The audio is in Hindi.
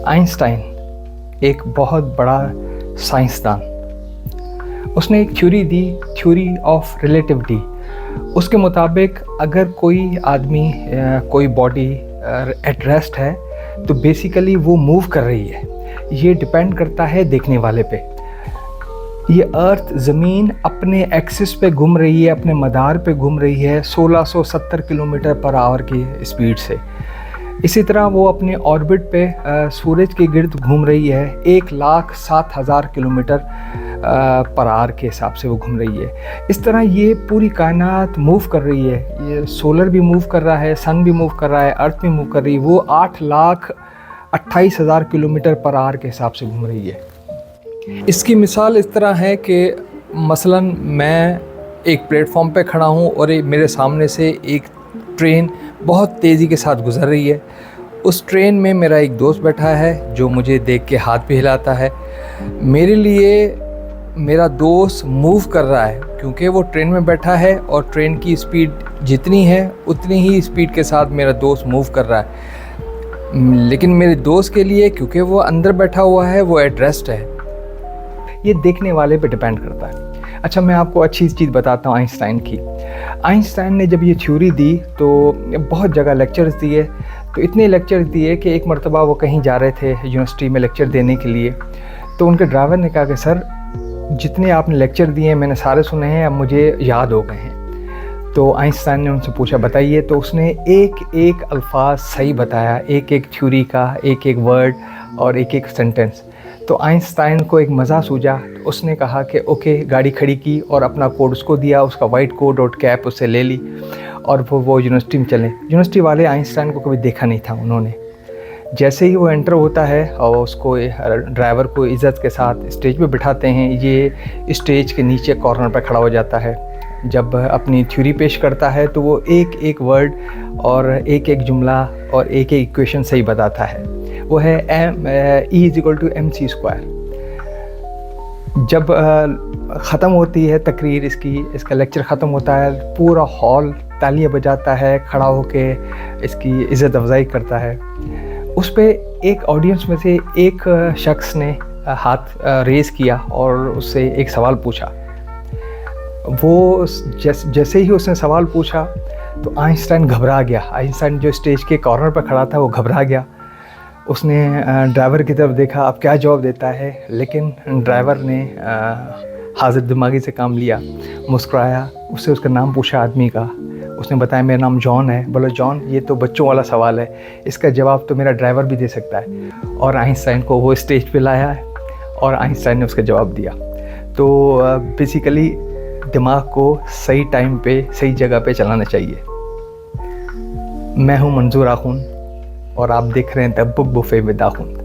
आइंस्टाइन एक बहुत बड़ा साइंसदान, उसने एक theory the, theory of relativity. उसके मुताबिक अगर कोई आदमी कोई बॉडी एट रेस्ट है तो बेसिकली वो मूव कर रही है। ये डिपेंड करता है देखने वाले पे। ये अर्थ ज़मीन अपने एक्सिस पे घूम रही है, अपने मदार पे घूम रही है 1670 किलोमीटर पर आवर की स्पीड से। इसी तरह वो अपने ऑर्बिट पे सूरज के गिर्द घूम रही है 1,07,000 किलोमीटर पर आवर के हिसाब से वो घूम रही है। इस तरह ये पूरी कायनात मूव कर रही है। ये सोलर भी मूव कर रहा है, सन भी मूव कर रहा है, अर्थ भी मूव कर रही है। वो 8,28,000 किलोमीटर पर आवर के हिसाब से घूम रही है। इसकी मिसाल इस तरह है कि मसलन मैं एक प्लेटफॉर्म पे खड़ा हूँ और मेरे सामने से एक ट्रेन बहुत तेज़ी के साथ गुज़र रही है। उस ट्रेन में मेरा एक दोस्त बैठा है जो मुझे देख के हाथ भी हिलाता है। मेरे लिए मेरा दोस्त मूव कर रहा है क्योंकि वो ट्रेन में बैठा है और ट्रेन की स्पीड जितनी है उतनी ही स्पीड के साथ मेरा दोस्त मूव कर रहा है। लेकिन मेरे दोस्त के लिए, क्योंकि वो अंदर बैठा हुआ है, वो एट रेस्ट है। ये देखने वाले पे डिपेंड करता है। अच्छा, मैं आपको अच्छी चीज़ बताता हूँ आइंस्टाइन की। आइंस्टाइन ने जब ये थ्योरी दी तो बहुत जगह लेक्चर्स दिए। तो इतने लेक्चर्स दिए कि एक मरतबा वो कहीं जा रहे थे यूनिवर्सिटी में लेक्चर देने के लिए। तो उनके ड्राइवर ने कहा कि सर, जितने आपने लेक्चर दिए हैं मैंने सारे सुने हैं, अब मुझे याद हो गए हैं। तो आइंस्टाइन ने उनसे पूछा बताइए। तो उसने एक एक अल्फाज सही बताया, एक एक थ्योरी का एक एक वर्ड और एक एक सेंटेंस। तो आइंस्टाइन को एक मज़ा सूझा। उसने कहा कि ओके, गाड़ी खड़ी की और अपना कोड उसको दिया, उसका वाइट कोट और कैप उससे ले ली और वो यूनिवर्सिटी में चले। यूनिवर्सिटी वाले आइंस्टाइन को कभी देखा नहीं था उन्होंने। जैसे ही वो एंटर होता है और उसको ड्राइवर को इज़्ज़त के साथ स्टेज पे बिठाते हैं। ये स्टेज के नीचे कॉर्नर पर खड़ा हो जाता है। जब अपनी थ्योरी पेश करता है तो वो एक एक वर्ड और एक एक जुमला और एक एक इक्वेशन सही बताता है। वो है E=mc²। जब ख़त्म होती है तकरीर, इसका लेक्चर ख़त्म होता है, पूरा हॉल तालियां बजाता है, खड़ा होके इसकी इज़्ज़त अफजाई करता है। उस पे एक ऑडियंस में से एक शख्स ने हाथ रेज़ किया और उससे एक सवाल पूछा। वो जैसे ही उसने सवाल पूछा तो आइंस्टाइन घबरा गया। आइंस्टाइन जो स्टेज के कॉर्नर पर खड़ा था वो घबरा गया। उसने ड्राइवर की तरफ देखा, अब क्या जवाब देता है। लेकिन ड्राइवर ने हाजिर दिमागी से काम लिया, मुस्कुराया, उससे उसका नाम पूछा आदमी का। उसने बताया मेरा नाम जॉन है। बोला जॉन, ये तो बच्चों वाला सवाल है, इसका जवाब तो मेरा ड्राइवर भी दे सकता है। और आइंस्टाइन को वो स्टेज पे लाया और आइंस्टाइन ने उसका जवाब दिया। तो बेसिकली दिमाग को सही टाइम पे सही जगह पे चलाना चाहिए। मैं हूँ मंजूर आखून और आप देख रहे हैं द बुक बुफे विद आखून।